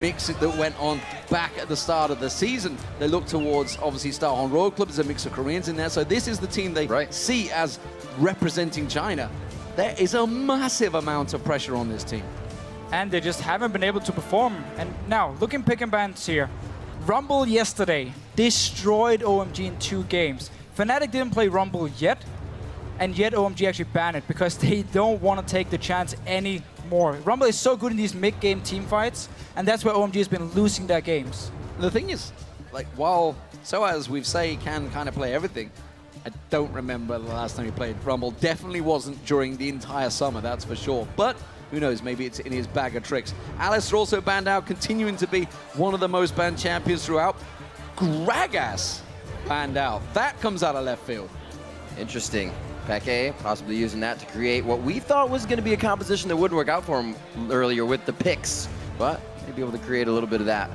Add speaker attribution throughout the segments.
Speaker 1: mix that went on back at the start of the season. They look towards, obviously, Star Hong Royal Club. There's a mix of Koreans in there. So this is the team they see as representing China. There is a massive amount of pressure on this team.
Speaker 2: And they just haven't been able to perform. And now, looking pick and bans here. Rumble yesterday destroyed OMG in 2 games. Fnatic didn't play Rumble yet, and yet OMG actually banned it because they don't want to take the chance anymore. Rumble is so good in these mid-game team fights, and that's where OMG has been losing their games.
Speaker 1: The thing is, like, while sOAZ, we say, can kind of play everything, I don't remember the last time he played Rumble. Definitely wasn't during the entire summer, that's for sure. But who knows, maybe it's in his bag of tricks. Alistair also banned out, continuing to be one of the most banned champions throughout. Gragas banned out. That comes out of left field.
Speaker 3: Interesting. Peke possibly using that to create what we thought was going to be a composition that wouldn't work out for him earlier with the picks, but maybe able to create a little bit of that.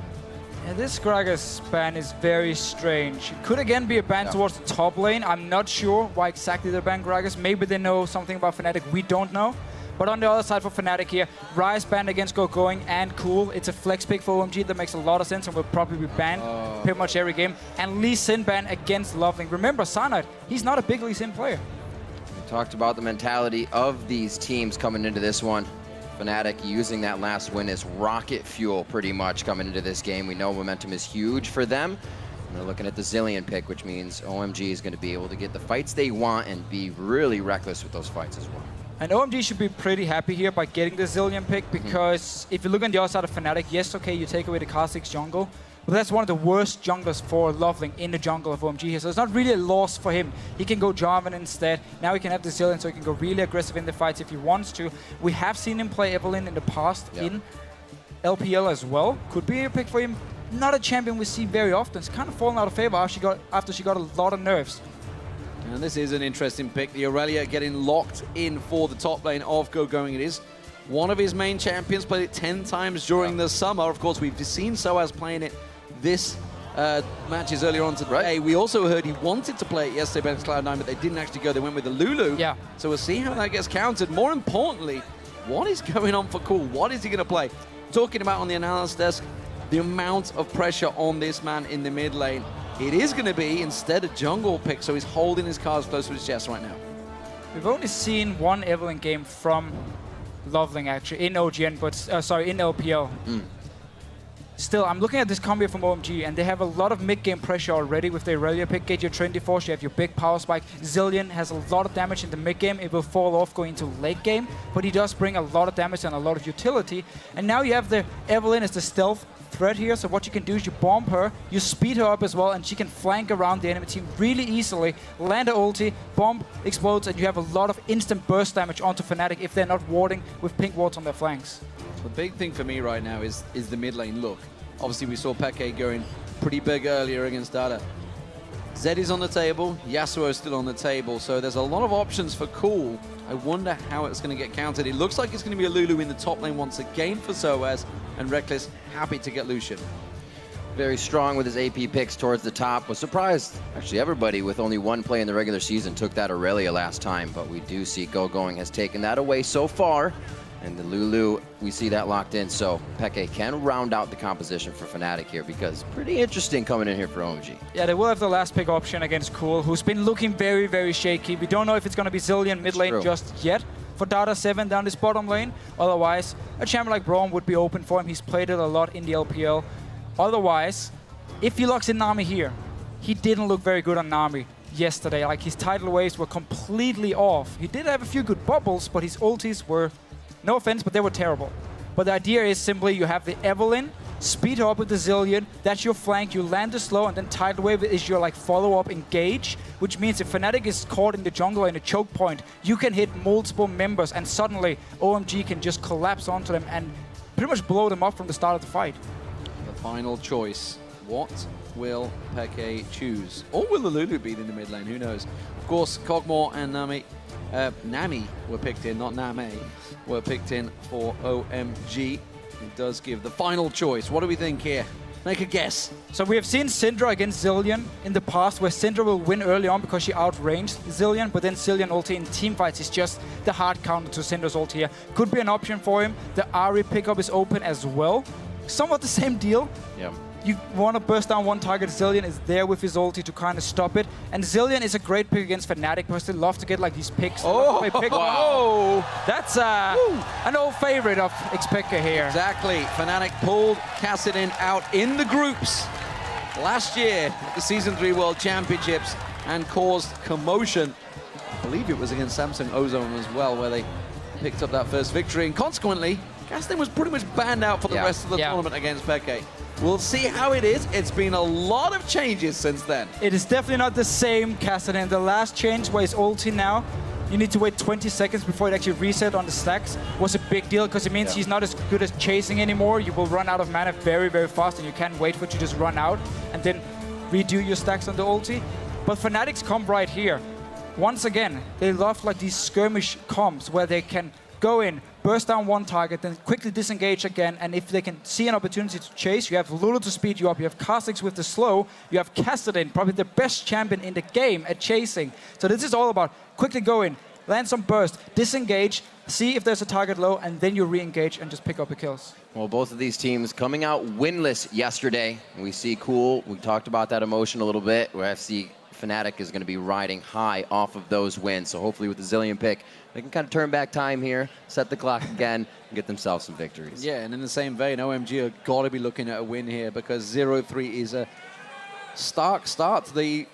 Speaker 2: And this Gragas ban is very strange. It could again be a ban towards the top lane. I'm not sure why exactly they banned Gragas. Maybe they know something about Fnatic we don't know. But on the other side for Fnatic here, Rise banned against Gogoing and Cool. It's a flex pick for OMG that makes a lot of sense and will probably be banned pretty much every game. And Lee Sin ban against LoveLing. Remember, Cyanide, he's not a big Lee Sin player.
Speaker 3: We talked about the mentality of these teams coming into this one. Fnatic using that last win as rocket fuel pretty much coming into this game. We know momentum is huge for them. And they're looking at the Zilean pick, which means OMG is going to be able to get the fights they want and be really reckless with those fights as well.
Speaker 2: And OMG should be pretty happy here by getting the Zilean pick because if you look on the other side of Fnatic, yes, okay, you take away the KhaZix jungle, but that's one of the worst junglers for LoveLing in the jungle of OMG here. So it's not really a loss for him. He can go Jarvan instead. Now he can have the Zilean, so he can go really aggressive in the fights if he wants to. We have seen him play Evelyn in the past in LPL as well. Could be a pick for him. Not a champion we see very often. It's kind of fallen out of favor after she got a lot of nerfs.
Speaker 1: And this is an interesting pick. The Irelia getting locked in for the top lane of Gogoing. It is one of his main champions, played it 10 times during the summer. Of course, we've seen sOAZ playing it this matches earlier on today. We also heard he wanted to play it yesterday against Cloud9, but they didn't actually go. They went with the Lulu. So we'll see how that gets countered. More importantly, what is going on for Cool? What is he going to play? Talking about on the analysis desk, the amount of pressure on this man in the mid lane. It is going to be instead a jungle pick, so he's holding his cards close to his chest right now.
Speaker 2: We've only seen one Evelyn game from LoveLing actually in OGN, but sorry, in LPL. Still, I'm looking at this combo from OMG, and they have a lot of mid-game pressure already with the Irelia pick. Get your Trinity Force, you have your big power spike. Zilean has a lot of damage in the mid-game. It will fall off going into late game, but he does bring a lot of damage and a lot of utility. And now you have the Evelyn as the stealth threat here, so what you can do is you bomb her, you speed her up as well, and she can flank around the enemy team really easily, land her ulti, bomb explodes, and you have a lot of instant burst damage onto Fnatic if they're not warding with pink wards on their flanks.
Speaker 1: The big thing for me right now is the mid lane look. Obviously, we saw Peke going pretty big earlier against Dada. Zed is on the table, Yasuo is still on the table, so there's a lot of options for Cool. I wonder how it's going to get countered. It looks like it's going to be a Lulu in the top lane once again for sOAZ, and Rekkles happy to get Lucian.
Speaker 3: Very strong with his AP picks towards the top. Was surprised, actually everybody with only one play in the regular season took that Irelia last time, but we do see Gogoing has taken that away so far. And the Lulu, we see that locked in, so Peke can round out the composition for Fnatic here because pretty interesting coming in here for OMG.
Speaker 2: Yeah, they will have the last pick option against Cool, who's been looking very, very shaky. We don't know if it's going to be Zilean mid lane just yet for Dada 7 down this bottom lane. Otherwise, a champion like Braum would be open for him. He's played it a lot in the LPL. Otherwise, if he locks in Nami here, he didn't look very good on Nami yesterday. Like, his tidal waves were completely off. He did have a few good bubbles, but his ultis were, no offense, but they were terrible. But the idea is simply you have the Evelyn, speed her up with the Zilean, that's your flank, you land the slow, and then tidal wave is your like follow-up engage, which means if Fnatic is caught in the jungle in a choke point, you can hit multiple members, and suddenly OMG can just collapse onto them and pretty much blow them up from the start of the fight.
Speaker 1: The final choice. What will Peke choose? Or will the Lulu be in the mid lane? Who knows? Of course, KogMaw and Nami were picked in, not Name, were picked in for OMG. It does give the final choice. What do we think here? Make a guess.
Speaker 2: So we have seen Syndra against Zilean in the past, where Syndra will win early on because she outranged Zilean, but then Zilean ulti in teamfights is just the hard counter to Syndra's ulti here. Could be an option for him. The Ahri pickup is open as well. somewhat the same deal.
Speaker 3: Yeah.
Speaker 2: You want to burst down one target, Zilean is there with his ulti to kind of stop it. And Zilean is a great pick against Fnatic because they love to get like these picks.
Speaker 1: Oh,
Speaker 2: wow. That's an old favorite of xPeke here.
Speaker 1: Exactly. Fnatic pulled Kassadin out in the groups last year at the Season 3 World Championships and caused commotion. I believe it was against Samsung Ozone as well, where they picked up that first victory. And consequently, Kassadin was pretty much banned out for the rest of the tournament against xPeke. We'll see how it is. It's been a lot of changes since then.
Speaker 2: It is definitely not the same Kassadin. The last change where his ulti now, you need to wait 20 seconds before it actually reset on the stacks, was a big deal because it means he's not as good as chasing anymore. You will run out of mana very, very fast and you can't wait for it to just run out and then redo your stacks on the ulti. But Fnatic's comp right here, once again, they love like these skirmish comps where they can go in, burst down one target, then quickly disengage again, and if they can see an opportunity to chase, you have Lulu to speed you up, you have KhaZix with the slow, you have Kassadin, probably the best champion in the game at chasing. So this is all about quickly go in, land some burst, disengage, see if there's a target low, and then you re-engage and just pick up the kills.
Speaker 3: Well, both of these teams coming out winless yesterday. We see Cool, we talked about that emotion a little bit, where FC Fnatic is going to be riding high off of those wins. So hopefully with the Zilean pick, they can kind of turn back time here, set the clock again, and get themselves some victories. Yeah,
Speaker 1: and in the same vein, OMG have got to be looking at a win here because 0-3 is a stark start to the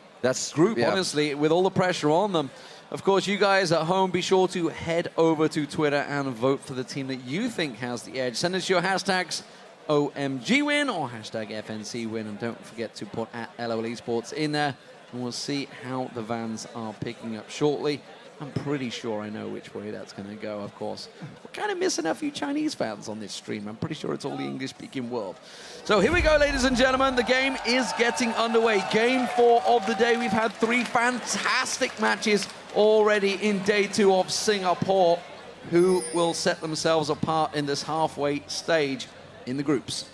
Speaker 1: group, honestly, with all the pressure on them. Of course, you guys at home, be sure to head over to Twitter and vote for the team that you think has the edge. Send us your hashtags OMG win or hashtag FNC win, and don't forget to put at LoveLing in there. And we'll see how the Vans are picking up shortly. I'm pretty sure I know which way that's going to go, of course. We're kind of missing a few Chinese fans on this stream. I'm pretty sure it's all the English-speaking world. So here we go, ladies and gentlemen. The game is getting underway. Game 4 of the day. We've had 3 fantastic matches already in day 2 of Singapore. Who will set themselves apart in this halfway stage in the groups?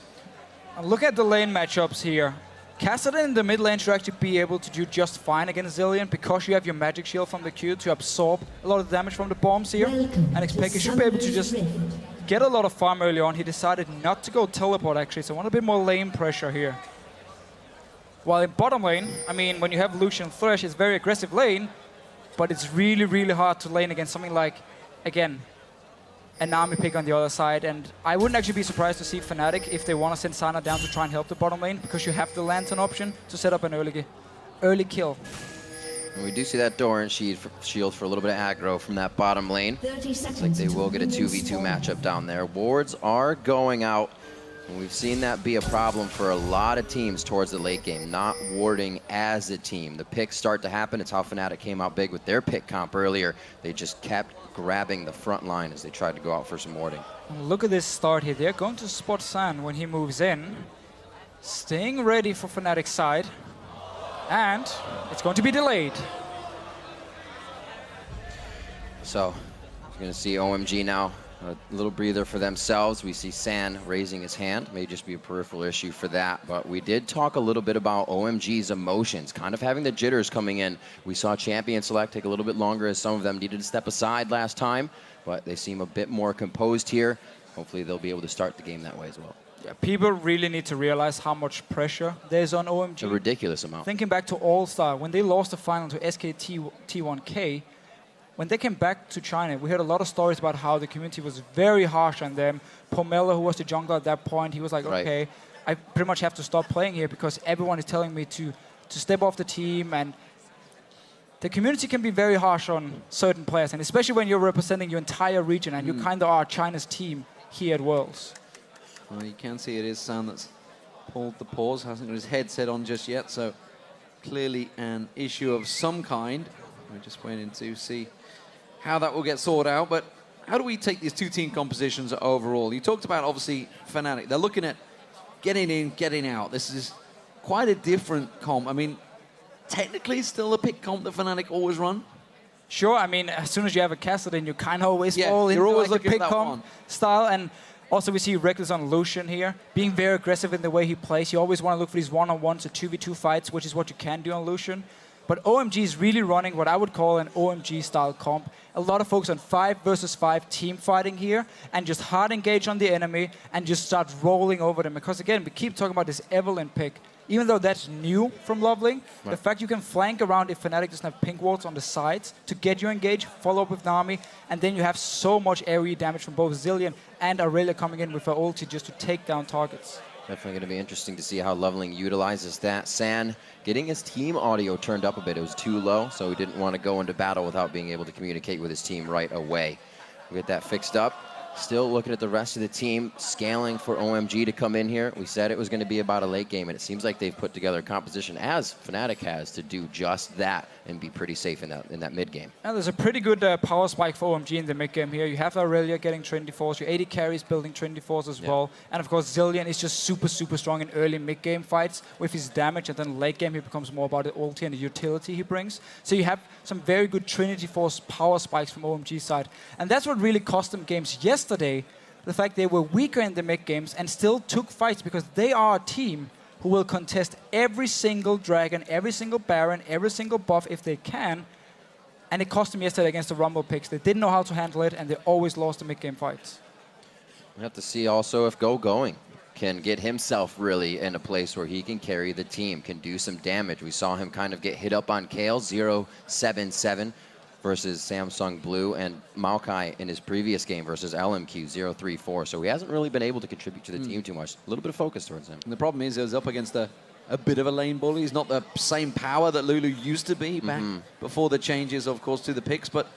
Speaker 2: And look at the lane matchups here. Kassadin in the mid lane should actually be able to do just fine against Zilean because you have your magic shield from the Q to absorb a lot of damage from the bombs here. And xPeke should be able to just get a lot of farm early on. He decided not to go teleport actually, so I want a bit more lane pressure here. While in bottom lane, I mean, when you have Lucian Thresh, it's very aggressive lane, but it's really, really hard to lane against something like, again, a Nami pick on the other side, and I wouldn't actually be surprised to see Fnatic if they want to send Cyanide down to try and help the bottom lane, because you have the lantern option to set up an early kill.
Speaker 3: And we do see that Doran shield for a little bit of aggro from that bottom lane. Looks like they will get a 2v2 matchup down there. Wards are going out, and we've seen that be a problem for a lot of teams towards the late game, not warding as a team. The picks start to happen. It's how Fnatic came out big with their pick comp earlier. They just kept grabbing the front line as they tried to go out for some warding.
Speaker 2: Look at this start here. They're going to spot San when he moves in. Staying ready for Fnatic's side. And it's going to be delayed.
Speaker 3: So, you're going to see OMG now. A little breather for themselves. We see San raising his hand. May just be a peripheral issue for that. But we did talk a little bit about OMG's emotions, kind of having the jitters coming in. We saw Champion Select take a little bit longer as some of them needed to step aside last time. But they seem a bit more composed here. Hopefully they'll be able to start the game that way as well.
Speaker 2: Yeah, people really need to realize how much pressure there's on OMG.
Speaker 3: A ridiculous amount.
Speaker 2: Thinking back to All-Star, when they lost the final to SKT1K, when they came back to China, we heard a lot of stories about how the community was very harsh on them. Pomelo, who was the jungler at that point, he was like, okay, I pretty much have to stop playing here because everyone is telling me to step off the team. And the community can be very harsh on certain players, and especially when you're representing your entire region and you kind of are China's team here at Worlds.
Speaker 1: Well, you can see it is San that's pulled the pause, hasn't got his headset on just yet, so clearly an issue of some kind. We're just waiting to see how that will get sorted out. But how do we take these 2 team compositions overall? You talked about, obviously, Fnatic. They're looking at getting in, getting out. This is quite a different comp. I mean, technically still a pick comp that Fnatic always run.
Speaker 2: Sure, I mean, as soon as you have a Kassadin, you kind of always fall into always like a pick comp style. And also we see Rekkles on Lucian here, being very aggressive in the way he plays. You always want to look for these one-on-ones or 2v2 fights, which is what you can do on Lucian. But OMG is really running what I would call an OMG-style comp. A lot of focus on 5 versus 5 team fighting here, and just hard engage on the enemy, and just start rolling over them. Because again, we keep talking about this Evelyn pick. Even though that's new from LoveLing, the fact you can flank around if Fnatic doesn't have pink wards on the sides to get you engaged, follow up with Nami, and then you have so much AoE damage from both Zilean and Irelia coming in with her ulti just to take down targets.
Speaker 3: Definitely going to be interesting to see how LoveLing utilizes that. San getting his team audio turned up a bit. It was too low, so he didn't want to go into battle without being able to communicate with his team right away. We'll get that fixed up. Still looking at the rest of the team, scaling for OMG to come in here. We said it was going to be about a late game, and it seems like they've put together a composition, as Fnatic has, to do just that and be pretty safe in that mid game.
Speaker 2: And there's a pretty good power spike for OMG in the mid game here. You have Irelia getting Trinity Force, your AD carries building Trinity Force as well, and of course Zilean is just super strong in early mid game fights with his damage, and then late game he becomes more about the ulti and the utility he brings. So you have some very good Trinity Force power spikes from OMG's side, and that's what really cost them games yesterday. The fact they were weaker in the mid games and still took fights, because they are a team who will contest every single dragon, every single baron, every single buff if they can. And it cost them yesterday against the Rumble picks. They didn't know how to handle it, and they always lost the mid game fights.
Speaker 3: We have to see also if Gogoing can get himself really in a place where he can carry the team, can do some damage. We saw him kind of get hit up on Kale, 0-7-7. Versus Samsung Blue, and Maokai in his previous game versus LMQ 0-3-4. So he hasn't really been able to contribute to the team too much. A little bit of focus towards him.
Speaker 1: And the problem is he was up against a bit of a lane bully. He's not the same power that Lulu used to be back before the changes, of course, to the picks, but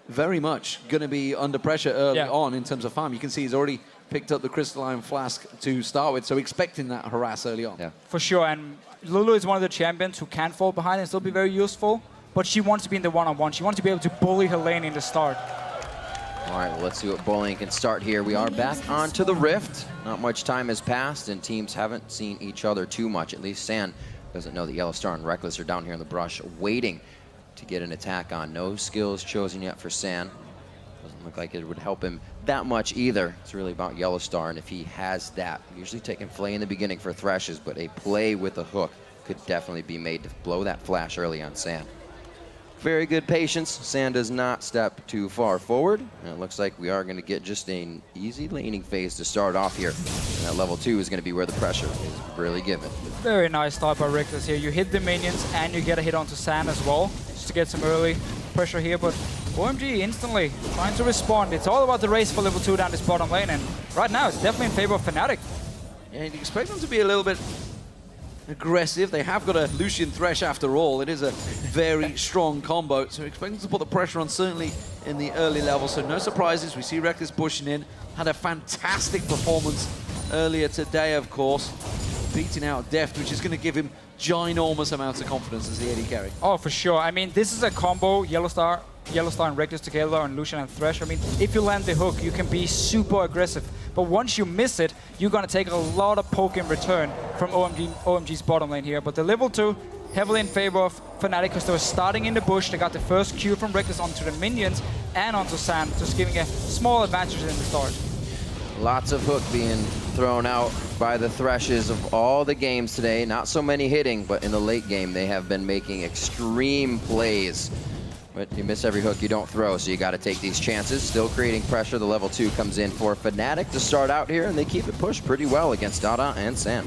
Speaker 1: very much going to be under pressure early on in terms of farm. You can see he's already picked up the Crystalline Flask to start with, so expecting that harass early on.
Speaker 2: Yeah, for sure. And Lulu is one of the champions who can fall behind and still be very useful. But she wants to be in the one-on-one. She wants to be able to bully her lane in the start.
Speaker 3: All right, well, let's see what bullying can start here. We are back onto the Rift. Not much time has passed, and teams haven't seen each other too much. At least San doesn't know that YellOwStaR and Rekkles are down here in the brush waiting to get an attack on. No skills chosen yet for San. Doesn't look like it would help him that much either. It's really about YellOwStaR, and if he has that, usually taking play in the beginning for Threshes, but a play with a hook could definitely be made to blow that flash early on San. Very good patience. San does not step too far forward. And it looks like we are going to get just an easy laning phase to start off here. And that level 2 is going to be where the pressure is really given.
Speaker 2: Very nice start by Rekkles here. You hit the minions and you get a hit onto San as well, just to get some early pressure here. But OMG instantly trying to respond. It's all about the race for level 2 down this bottom lane. And right now it's definitely in favor of Fnatic.
Speaker 1: Yeah, you'd expect them to be a little bit aggressive. They have got a Lucian Thresh after all. It is a very strong combo, so expecting to put the pressure on certainly in the early levels. So no surprises. We see Rekkles pushing in. Had a fantastic performance earlier today, of course, beating out Deft, which is going to give him ginormous amounts of confidence as the AD carry.
Speaker 2: Oh, for sure. I mean, this is a combo, YellOwStaR and Rekkles together, and Lucian and Thresh. I mean, if you land the hook, you can be super aggressive. But once you miss it, you're going to take a lot of poke in return from OMG's bottom lane here. But the level 2, heavily in favor of Fnatic, because they were starting in the bush. They got the first Q from Rekkles onto the minions and onto San, just giving a small advantage in the start.
Speaker 3: Lots of hook being thrown out by the Threshes of all the games today. Not so many hitting, but in the late game, they have been making extreme plays. But you miss every hook you don't throw, so you got to take these chances. Still creating pressure. The level 2 comes in for Fnatic to start out here, and they keep it pushed pretty well against Dada and San.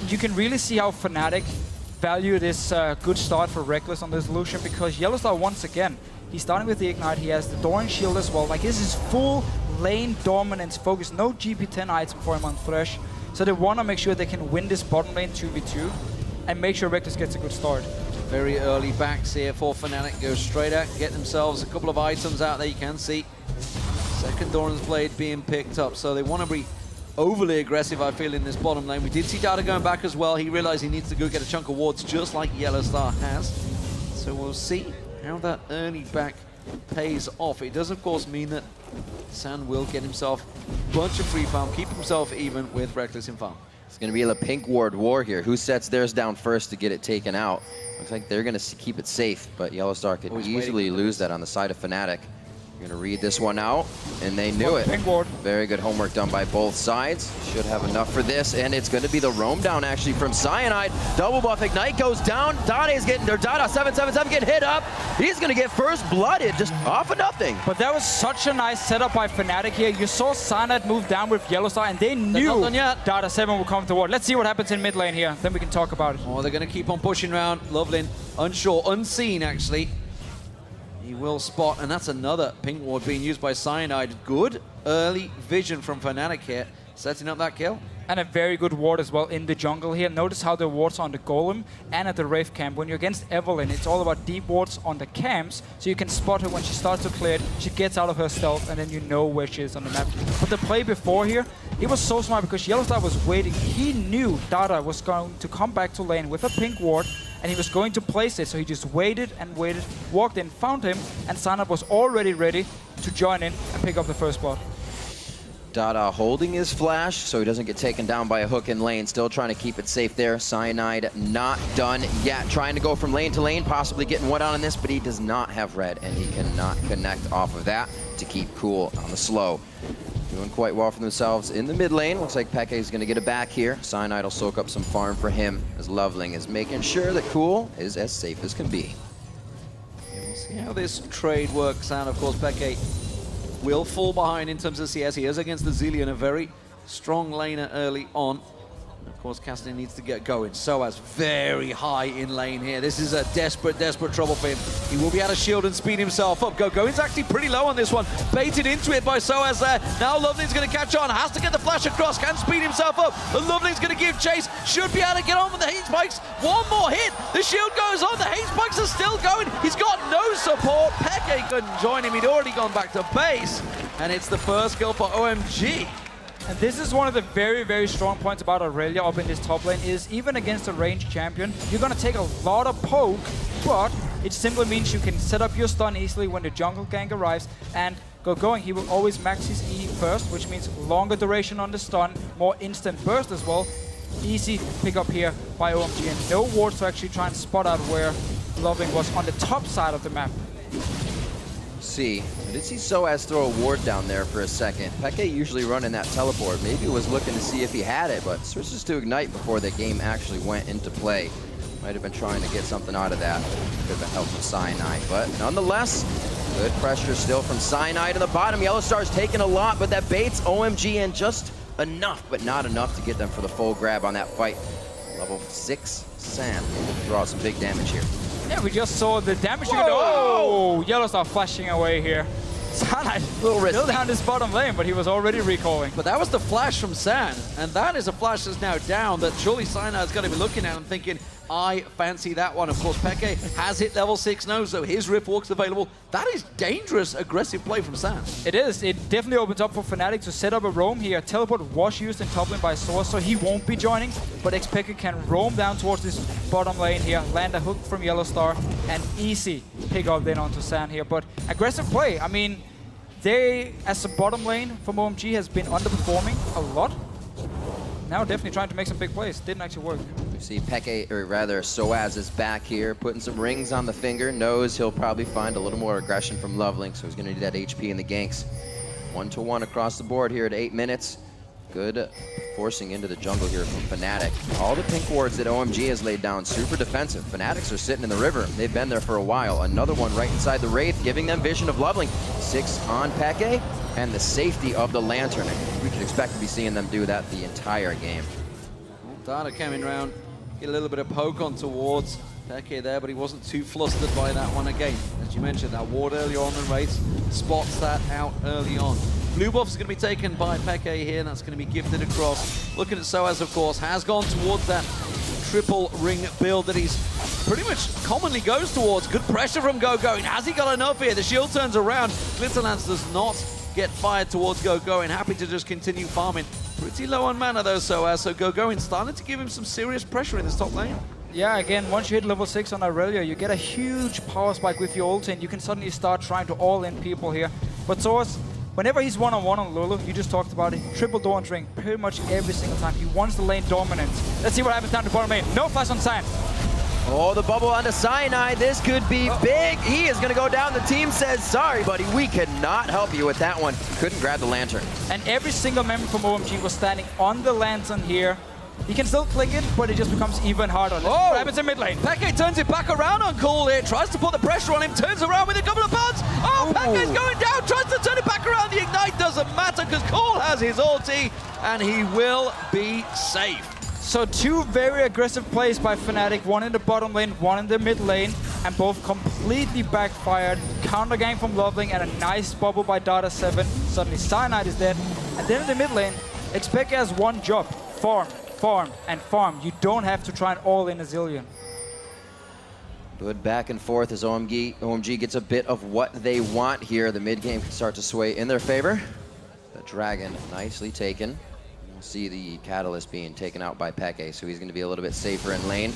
Speaker 2: You can really see how Fnatic value this good start for Rekkles on this Lucian, because YellOwStaR, once again, he's starting with the Ignite. He has the Doran Shield as well. Like, this is full lane dominance focus. No GP10 item for him on Thresh. So they want to make sure they can win this bottom lane 2v2 and make sure Rekkles gets a good start.
Speaker 1: Very early backs here for Fnatic. Go straight out, get themselves a couple of items out there. You can see second Doran's Blade being picked up. So they want to be overly aggressive, I feel, in this bottom lane. We did see Dada going back as well. He realized he needs to go get a chunk of wards, just like YellOwStaR has. So we'll see how that early back pays off. It does, of course, mean that San will get himself a bunch of free farm, keep himself even with Rekkles in farm.
Speaker 3: It's going to be a pink ward war here. Who sets theirs down first to get it taken out? Looks like they're going to keep it safe, but YellOwStaR could easily lose that on the side of Fnatic. Gonna read this one out, and they knew it.
Speaker 2: Pink ward.
Speaker 3: Very good homework done by both sides. Should have enough for this, and it's gonna be the roam down actually from Cyanide. Double buff, Ignite goes down. Dade's getting, or Dada 777 getting hit up. He's gonna get first blooded, just off of nothing.
Speaker 2: But that was such a nice setup by Fnatic here. You saw Cyanide move down with YellOwStaR, and they knew Dada 7 would come toward. Let's see what happens in mid lane here, then we can talk about it.
Speaker 1: Oh, they're gonna keep on pushing around. LoveLing, unsure, unseen actually. He will spot, and that's another pink ward being used by Cyanide. Good early vision from Fnatic here, setting up that kill.
Speaker 2: And a very good ward as well in the jungle here. Notice how the wards are on the golem and at the Wraith camp. When you're against Evelyn, it's all about deep wards on the camps, so you can spot her when she starts to clear it. She gets out of her stealth, and then you know where she is on the map. But the play before here, it was so smart because YellOwStaR was waiting. He knew Dada was going to come back to lane with a pink ward, and he was going to place it, so he just waited and waited, walked in, found him, and Cyanide was already ready to join in and pick up the first spot.
Speaker 3: Dada holding his flash so he doesn't get taken down by a hook in lane. Still trying to keep it safe there. Cyanide not done yet. Trying to go from lane to lane, possibly getting one on this, but he does not have red, and he cannot connect off of that to keep cool on the slow. Doing quite well for themselves in the mid lane. Looks like Peke is going to get it back here. Cyanide will soak up some farm for him as LoveLing is making sure that Cool is as safe as can be.
Speaker 1: We'll see how this trade works out. Of course, Peke will fall behind in terms of CS. He is against the Zilean, a very strong laner early on. Of course, Kassadin needs to get going. sOAZ very high in lane here. This is a desperate, desperate trouble for him. He will be able to shield and speed himself up. Gogoing's actually pretty low on this one. Baited into it by sOAZ there. Now LoveLing's going to catch on. Has to get the flash across. Can speed himself up. But LoveLing's going to give chase. Should be able to get on with the hate spikes. One more hit. The shield goes on. The hate spikes are still going. He's got no support. Peke couldn't join him. He'd already gone back to base. And it's the first kill for OMG.
Speaker 2: And this is one of the very, very strong points about Irelia up in this top lane is even against a ranged champion, you're going to take a lot of poke, but it simply means you can set up your stun easily when the jungle gank arrives. And Gogoing, he will always max his E first, which means longer duration on the stun, more instant burst as well. Easy pick up here by OMG, and no wards to actually try and spot out where LoveLing was on the top side of the map.
Speaker 3: See, I did see sOAZ throw a ward down there for a second. Peke usually running that teleport. Maybe was looking to see if he had it, but switches to Ignite before the game actually went into play. Might have been trying to get something out of that. Could have been help from Cyanide, but nonetheless, good pressure still from Cyanide in the bottom. YellOwStar's taking a lot, but that baits OMG in just enough, but not enough to get them for the full grab on that fight. Level 6 Sam able to draw some big damage here.
Speaker 2: Yeah, we just saw the damage. Oh, YellOwStaR flashing away here. Cyanide still down this bottom lane, but he was already recalling.
Speaker 1: But that was the flash from San, and that is a flash that's now down that surely Cyanide's got to be looking at and thinking, I fancy that one. Of course, Peke has hit level 6 now, so his Rift Walk's available. That is dangerous, aggressive play from San.
Speaker 2: It is. It definitely opens up for Fnatic to set up a roam here. Teleport was used in top lane by sOAZ, so he won't be joining. But xPeke can roam down towards this bottom lane here, land a hook from YellOwStaR, and easy pick up then onto San here. But aggressive play. I mean, they, as a bottom lane from OMG, has been underperforming a lot. Now definitely trying to make some big plays. Didn't actually work.
Speaker 3: We see Peke, or rather sOAZ is back here, putting some rings on the finger. Knows he'll probably find a little more aggression from LoveLing, so he's going to need that HP in the ganks. 1-to-1 across the board here at 8 minutes. Good forcing into the jungle here from Fnatic. All the pink wards that OMG has laid down, super defensive. Fanatics are sitting in the river. They've been there for a while. Another one right inside the Wraith, giving them vision of LoveLing. 6 on Peke, and the safety of the Lantern. We can expect to be seeing them do that the entire game.
Speaker 1: Well, Dada coming round, get a little bit of poke on towards Peke there, but he wasn't too flustered by that one again. As you mentioned, that ward early on the race spots that out early on. Blue buff is going to be taken by Peke here, and that's going to be gifted across. Looking at sOAZ, of course, has gone towards that triple ring build that he's pretty much commonly goes towards. Good pressure from Gogoing. Has he got enough here? The shield turns around. Glitterlance does not get fired towards Gogoing. Happy to just continue farming. Pretty low on mana though, sOAZ, so Gogoing starting to give him some serious pressure in this top lane.
Speaker 2: Yeah, again, once you hit level 6 on Irelia, you get a huge power spike with your ult, and you can suddenly start trying to all-in people here. But sOAZ, whenever he's one-on-one on Lulu, you just talked about it, triple Dawn's Ring pretty much every single time. He wants the lane dominance. Let's see what happens down to bottom lane. No flash on Cyan.
Speaker 3: Oh, the bubble onto Cyanide. This could be big. He is going to go down. The team says, sorry, buddy, we cannot help you with that one. Couldn't grab the lantern.
Speaker 2: And every single member from OMG was standing on the lantern here. He can still click it, but it just becomes even harder.
Speaker 1: Oh!
Speaker 2: Rabbits in mid lane.
Speaker 1: Peke turns it back around on Cool here, tries to put the pressure on him, turns around with a couple of buns. Oh, Peke's going down, tries to turn it back around. The ignite doesn't matter because Cool has his ulti, and he will be safe.
Speaker 2: So two very aggressive plays by Fnatic, one in the bottom lane, one in the mid lane, and both completely backfired. Counter gang from LoveLing and a nice bubble by Data7. Suddenly Cyanide is dead. And then in the mid lane, xPeke has one job: farm, farm, and farm. You don't have to try and all in a Zilean.
Speaker 3: Good back and forth as OMG gets a bit of what they want here. The mid game can start to sway in their favor. The dragon nicely taken. See the catalyst being taken out by Peke, so he's going to be a little bit safer in lane.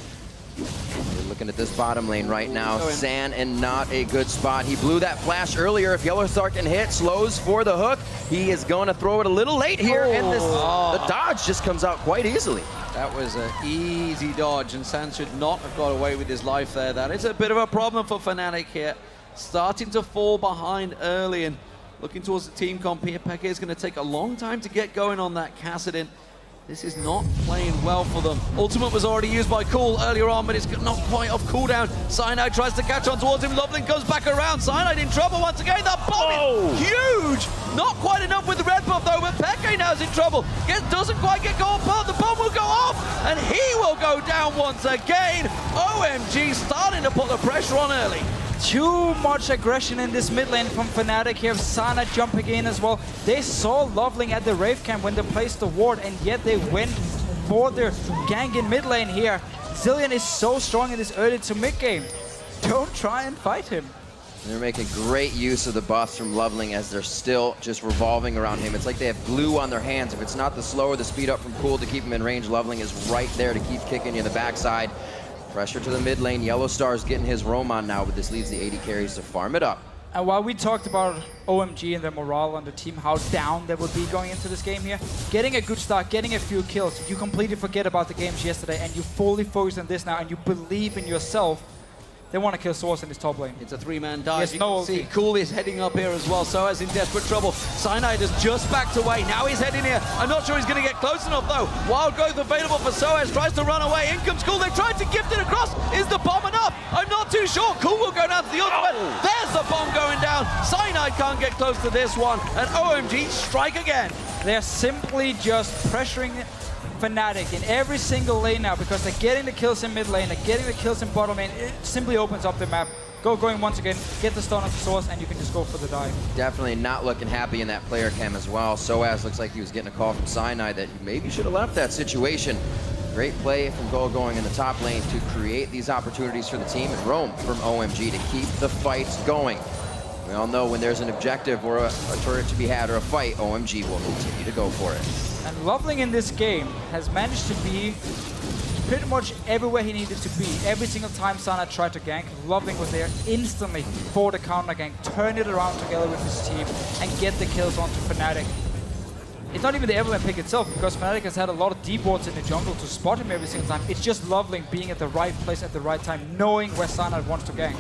Speaker 3: We're looking at this bottom lane right now. San and not a good spot. He blew that flash earlier. If YellOwStaR can hit, slows for the hook. He is going to throw it a little late here, and the dodge just comes out quite easily.
Speaker 1: That was an easy dodge, and San should not have got away with his life there. That is a bit of a problem for Fnatic here. Starting to fall behind early, and looking towards the team comp here. Peke is going to take a long time to get going on that Kassadin. This is not playing well for them. Ultimate was already used by Cool earlier on, but it's not quite off cooldown. Cyanide tries to catch on towards him. LoveLing goes back around. Cyanide in trouble once again. The bomb is huge! Not quite enough with the red buff though, but Peke now is in trouble. Doesn't quite get gold buff. The bomb will go off, and he will go down once again. OMG starting to put the pressure on early.
Speaker 2: Too much aggression in this mid lane from Fnatic here. Cyanide jumping in as well. They saw LoveLing at the Rave Camp when they placed the ward, and yet they went for their gank in mid lane here. Zilean is so strong in this early to mid game. Don't try and fight him.
Speaker 3: They're making great use of the buffs from LoveLing as they're still just revolving around him. It's like they have glue on their hands. If it's not the slow or the speed up from Cool to keep him in range, LoveLing is right there to keep kicking you in the backside. Pressure to the mid lane. YellOwStaR is getting his roam on now, but this leaves the 80 carries to farm it up.
Speaker 2: And while we talked about OMG and their morale on the team, how down they would be going into this game here, getting a good start, getting a few kills, you completely forget about the games yesterday and you fully focus on this now and you believe in yourself. They want to kill sOAZ in this top lane.
Speaker 1: It's a three-man dive.
Speaker 2: Yes,
Speaker 1: you
Speaker 2: no
Speaker 1: can see
Speaker 2: ulti.
Speaker 1: Cool is heading up here as well. sOAZ in desperate trouble. Cyanide has just backed away. Now he's heading here. I'm not sure he's going to get close enough though. Wild growth available for sOAZ. Tries to run away. In comes Cool. They tried to gift it across. Is the bomb enough? I'm not too sure. Cool will go down to the ultimate. There's the bomb going down. Cyanide can't get close to this one. And OMG strike again.
Speaker 2: They're simply just pressuring Fnatic in every single lane now because they're getting the kills in mid lane, they're getting the kills in bottom lane. It simply opens up the map. Gogoing once again, get the stun onto sOAZ, and you can just go for the dive.
Speaker 3: Definitely not looking happy in that player cam as well. sOAZ looks like he was getting a call from Cyanide that maybe should have left that situation. Great play from Gogoing in the top lane to create these opportunities for the team, and roam from OMG to keep the fights going. We all know when there's an objective or a turret to be had or a fight, OMG will continue to go for it.
Speaker 2: And LoveLing in this game has managed to be pretty much everywhere he needed to be. Every single time Cyanide tried to gank, LoveLing was there instantly for the counter gank, turn it around together with his team, and get the kills onto Fnatic. It's not even the Evelyn pick itself, because Fnatic has had a lot of deep wards in the jungle to spot him every single time. It's just LoveLing being at the right place at the right time, knowing where Cyanide wants to gank.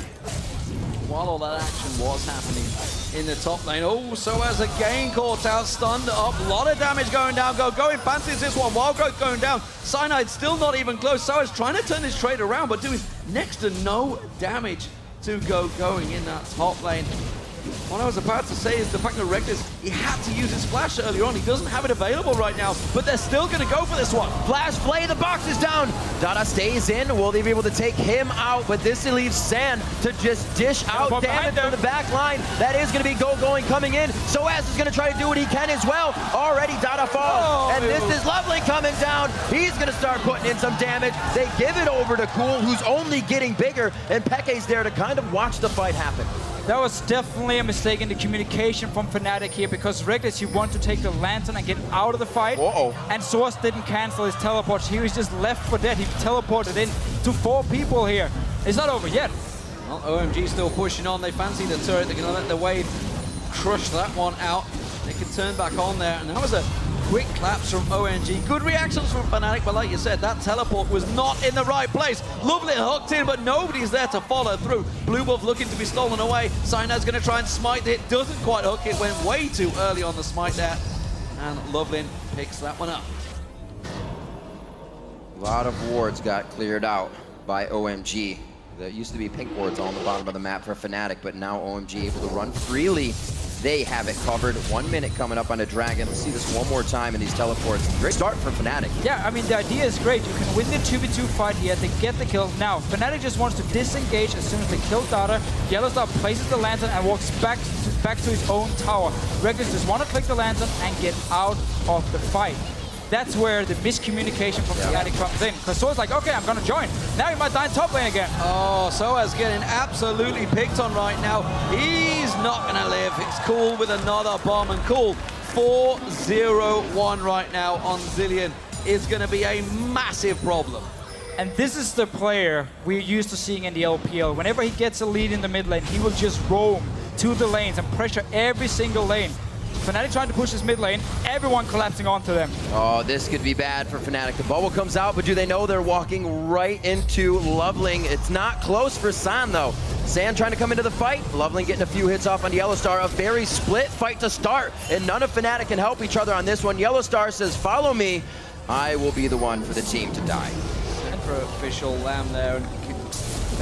Speaker 1: While all that action was happening in the top lane, sOAZ again caught out, stunned up, a lot of damage going down. Gogoing fancies this one, Wild Growth going down. Cyanide still not even close. sOAZ trying to turn this trade around, but doing next to no damage to Gogoing in that top lane. What I was about to say is the fact that Rekkles, he had to use his flash earlier on. He doesn't have it available right now, but they're still going to go for this one.
Speaker 3: Flash play, the box is down. Dada stays in. Will they be able to take him out? But this leaves San to just dish out damage from the back line. That is going to be Gogoing coming in. sOAZ is going to try to do what he can as well. Already Dada falls. And this is LoveLing coming down. He's going to start putting in some damage. They give it over to Cool, who's only getting bigger. And Peke's there to kind of watch the fight happen.
Speaker 2: That was definitely a mistake in the communication from Fnatic here, because Rekkles, he wanted to take the lantern and get out of the fight. And sOAZ didn't cancel his teleport. He was just left for dead. He teleported in to 4 people here. It's not over yet.
Speaker 1: Well, OMG still pushing on. They fancy the turret. They're going to let the wave crush that one out. They can turn back on there. And that was a quick claps from OMG. Good reactions from Fnatic, but like you said, that teleport was not in the right place. LoveLing hooked in, but nobody's there to follow through. Blue Buff looking to be stolen away. Cyanide's going to try and smite it. Doesn't quite hook it. Went way too early on the smite there. And LoveLing picks that one up.
Speaker 3: A lot of wards got cleared out by OMG. There used to be pink wards on the bottom of the map for Fnatic, but now OMG able to run freely. They have it covered. 1 minute coming up on a Dragon. Let's see this one more time in these teleports. Great start for Fnatic.
Speaker 2: Yeah, I mean, the idea is great. You can win the 2v2 fight here. They get the kill. Now, Fnatic just wants to disengage as soon as they kill Dada. YellOwStaR places the Lantern and walks back to his own tower. Rekkles just want to click the Lantern and get out of the fight. That's where the miscommunication from Fnatic comes in. Because sOAZ like, okay, I'm going to join. Now he might die in top lane again.
Speaker 1: Oh, sOAZ getting absolutely picked on right now. He's not going to live. It's Cool with another bomb. And Cool, 4-0-1 right now on Zilean is going to be a massive problem.
Speaker 2: And this is the player we're used to seeing in the LPL. Whenever he gets a lead in the mid lane, he will just roam to the lanes and pressure every single lane. Fnatic trying to push his mid lane, everyone collapsing onto them.
Speaker 3: Oh, this could be bad for Fnatic. The bubble comes out, but do they know they're walking right into LoveLing? It's not close for San, though. San trying to come into the fight. LoveLing getting a few hits off on YellOwStaR. A very split fight to start, and none of Fnatic can help each other on this one. YellOwStaR says, follow me. I will be the one for the team to die.
Speaker 1: Sacrificial lamb there. And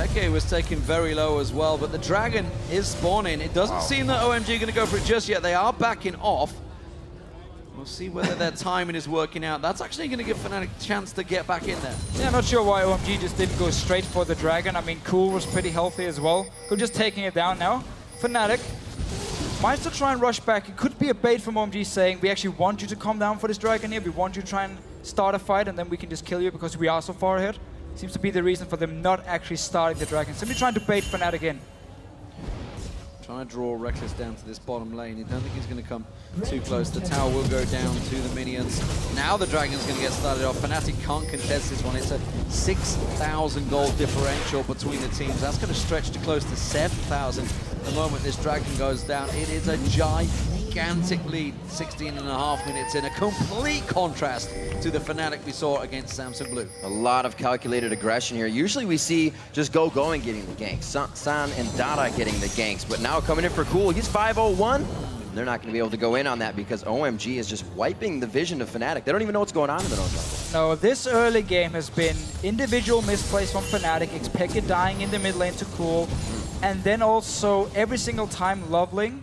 Speaker 1: KhaZix was taken very low as well, but the Dragon is spawning. It doesn't seem that OMG are going to go for it just yet. They are backing off. We'll see whether their timing is working out. That's actually going to give Fnatic a chance to get back in there.
Speaker 2: Yeah, not sure why OMG just didn't go straight for the Dragon. I mean, Cool was pretty healthy as well. Could just taking it down now. Fnatic might still try and rush back. It could be a bait from OMG saying, we actually want you to come down for this Dragon here. We want you to try and start a fight, and then we can just kill you because we are so far ahead. Seems to be the reason for them not actually starting the Dragon. Simply trying to bait Fnatic in.
Speaker 1: Trying to draw Rekkles down to this bottom lane. You don't think he's going to come too close. The tower will go down to the minions. Now the Dragon's going to get started off. Fnatic can't contest this one. It's a 6,000 gold differential between the teams. That's going to stretch to close to 7,000 the moment this Dragon goes down. It is a gigantic lead. 16.5 minutes in. A complete contrast to the Fnatic we saw against Samsung Blue.
Speaker 3: A lot of calculated aggression here. Usually we see just Gogoing getting the ganks. San and Dada getting the ganks. But now coming in for Cool, he's 501. They're not going to be able to go in on that because OMG is just wiping the vision of Fnatic. They don't even know what's going on in their own jungle.
Speaker 2: No, this early game has been individual misplays from Fnatic. xPeke dying in the mid lane to Cool. And then also every single time LoveLing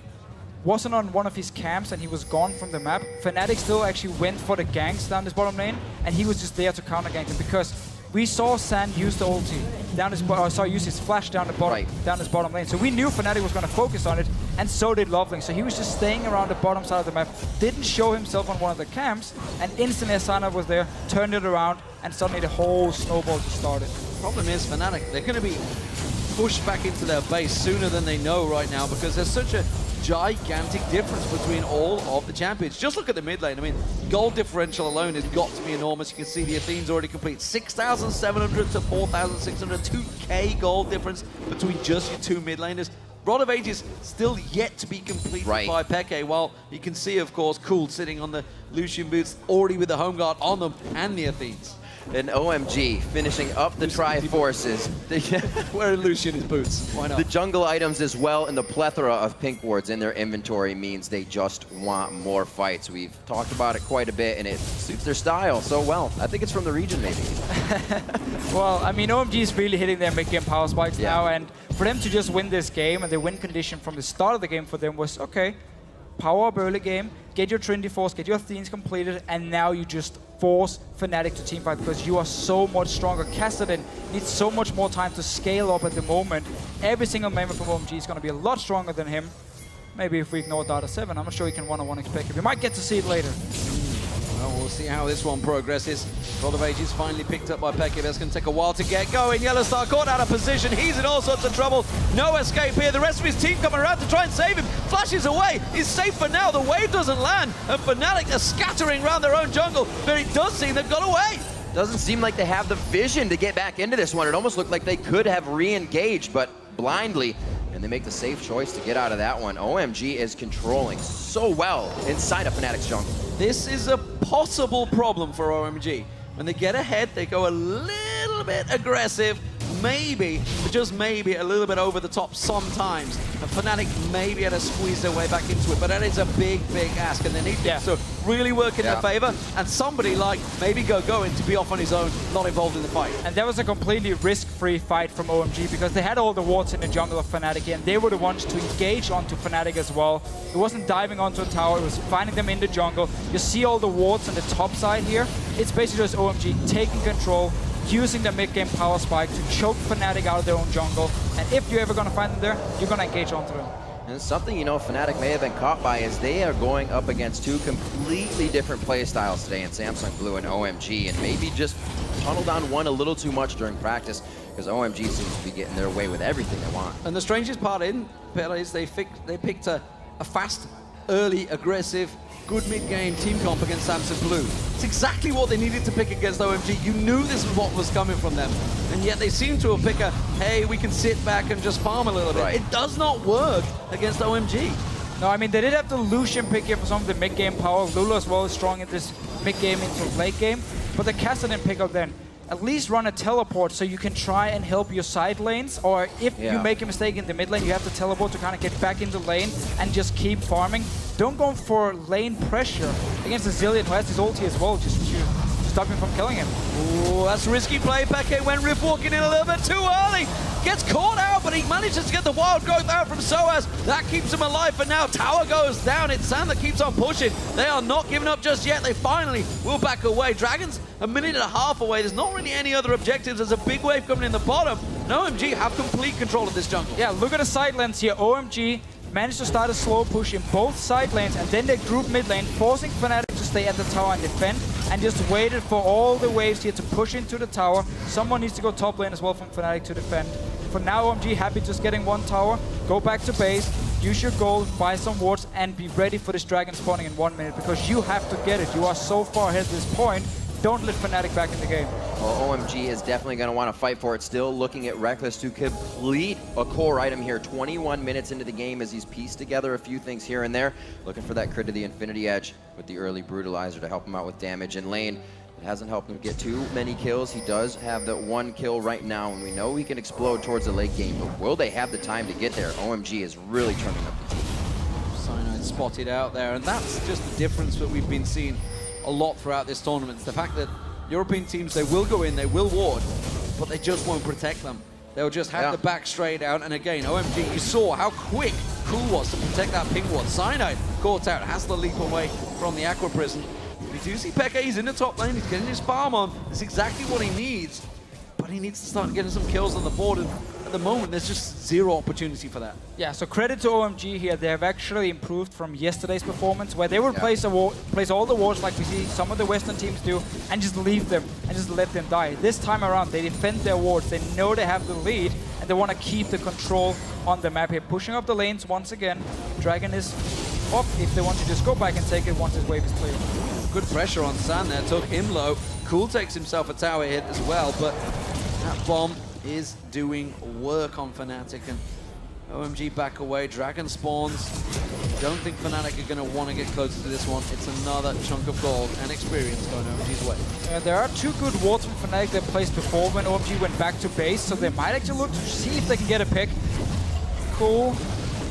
Speaker 2: wasn't on one of his camps and he was gone from the map, Fnatic still actually went for the ganks down this bottom lane, and he was just there to counter gank them because we saw San use the ulti down his use his flash down the bottom down this bottom lane. So we knew Fnatic was going to focus on it, and so did LoveLing. So he was just staying around the bottom side of the map, didn't show himself on one of the camps, and instantly as Sana was there, turned it around, and suddenly the whole snowball just started.
Speaker 1: Problem is Fnatic, they're going to be pushed back into their base sooner than they know right now because there's such a gigantic difference between all of the champions. Just look at the mid lane. I mean, gold differential alone has got to be enormous. You can see the Athene's already complete. 6,700 to 4,600, 2k gold difference between just your two mid laners. Rod of Ages still yet to be completed by Peke, while you can see, of course, Cool sitting on the Lucian boots, already with the home guard on them and the Athenes.
Speaker 3: And OMG finishing up the Triforces.
Speaker 1: Wearing Lucian his boots. Why not?
Speaker 3: The jungle items as well, and the plethora of pink wards in their inventory means they just want more fights. We've talked about it quite a bit, and it suits their style so well. I think it's from the region, maybe.
Speaker 2: Well, I mean, OMG is really hitting their mid-game power spikes now, and for them to just win this game, and the win condition from the start of the game for them was, okay, power up early game, get your Trinity Force, get your Athenes completed, and now you just force Fnatic to teamfight because you are so much stronger. Kassadin needs so much more time to scale up at the moment. Every single member from OMG is going to be a lot stronger than him. Maybe if we ignore Data 7, I'm not sure he can one-on-one xPeke. We might get to see it later.
Speaker 1: Well, we'll see how this one progresses. God of Ages finally picked up by Peke. That's going to take a while to get going. YellOwStaR caught out of position. He's in all sorts of trouble. No escape here. The rest of his team coming around to try and save him. Flashes away. He's safe for now. The wave doesn't land. And Fnatic are scattering around their own jungle. But it does seem they've got away.
Speaker 3: Doesn't seem like they have the vision to get back into this one. It almost looked like they could have re-engaged, but blindly. And they make the safe choice to get out of that one. OMG is controlling so well inside of Fnatic's jungle.
Speaker 1: This is a possible problem for OMG. When they get ahead, they go a little bit aggressive, maybe, but just maybe, a little bit over the top sometimes. And Fnatic maybe had to squeeze their way back into it, but that is a big, big ask, and they need to really work in their favor, and somebody like maybe Gogoing to be off on his own, not involved in the fight.
Speaker 2: And that was a completely risk-free fight from OMG because they had all the wards in the jungle of Fnatic, and they were the ones to engage onto Fnatic as well. It wasn't diving onto a tower, it was finding them in the jungle. You see all the wards on the top side here. It's basically just OMG taking control, using the mid-game power spike to choke Fnatic out of their own jungle. And if you're ever going to find them there, you're going to engage onto them.
Speaker 3: And something, you know, Fnatic may have been caught by is they are going up against two completely different play styles today in Samsung Blue and OMG, and maybe just tunneled on one a little too much during practice because OMG seems to be getting their way with everything they want.
Speaker 1: And the strangest part in it is they picked a fast, early, aggressive, good mid-game team comp against Samsung Blue. It's exactly what they needed to pick against OMG. You knew this was what was coming from them. And yet they seem to have picked a, hey, we can sit back and just farm a little bit. It does not work against OMG.
Speaker 2: No, I mean, they did have the Lucian pick here for some of the mid-game power. Lulu as well is strong in this mid-game into late game. But the Kassadin pick up then, at least run a teleport so you can try and help your side lanes, or if you make a mistake in the mid lane, you have to teleport to kind of get back in the lane and just keep farming. Don't go for lane pressure against the Zilean who has his ulti as well, just to stop him from killing him.
Speaker 1: Ooh, that's a risky play. Peke went Rift walking in a little bit too early. Gets caught out, but he manages to get the wild growth out from sOAZ. That keeps him alive, but now tower goes down. It's Sam that keeps on pushing. They are not giving up just yet. They finally will back away. Dragons a minute and a half away. There's not really any other objectives. There's a big wave coming in the bottom. And OMG have complete control of this jungle.
Speaker 2: Yeah, look at the side lanes here. OMG managed to start a slow push in both side lanes, and then they group mid lane, forcing Fnatic to stay at the tower and defend, and just waited for all the waves here to push into the tower. Someone needs to go top lane as well from Fnatic to defend. For now, OMG happy just getting one tower, go back to base, use your gold, buy some wards, and be ready for this dragon spawning in 1 minute, because you have to get it. You are so far ahead at this point. Don't let Fnatic back in the game.
Speaker 3: Well, OMG is definitely going to want to fight for it still, looking at Rekkles to complete a core item here. 21 minutes into the game as he's pieced together a few things here and there. Looking for that crit to the Infinity Edge with the early Brutalizer to help him out with damage in lane. It hasn't helped him get too many kills. He does have that one kill right now, and we know he can explode towards the late game, but will they have the time to get there? OMG is really turning up the team.
Speaker 1: Cyanide spotted out there, and that's just the difference that we've been seeing a lot throughout this tournament. It's the fact that European teams, they will go in, they will ward, but they just won't protect them. They'll just have the back straight out, and again, OMG, you saw how quick Cool was to protect that pink ward. Cyanide caught out, has to leap away from the Aqua Prison. We do see Peke, he's in the top lane, he's getting his farm on. It's exactly what he needs, but he needs to start getting some kills on the board, and at the moment, there's just zero opportunity for that.
Speaker 2: Yeah, so credit to OMG here. They have actually improved from yesterday's performance, where they would place all the wards like we see some of the Western teams do, and just leave them and just let them die. This time around, they defend their wards. They know they have the lead, and they want to keep the control on the map here. Pushing up the lanes once again. Dragon is off if they want to just go back and take it once his wave is clear.
Speaker 1: Good pressure on San there, took him low. Cool takes himself a tower hit as well, but that bomb is doing work on Fnatic, and OMG back away. Dragon spawns. Don't think Fnatic are going to want to get closer to this one. It's another chunk of gold and experience going OMG's way.
Speaker 2: There are two good wards from Fnatic they placed before when OMG went back to base, so they might actually look to see if they can get a pick. Cool.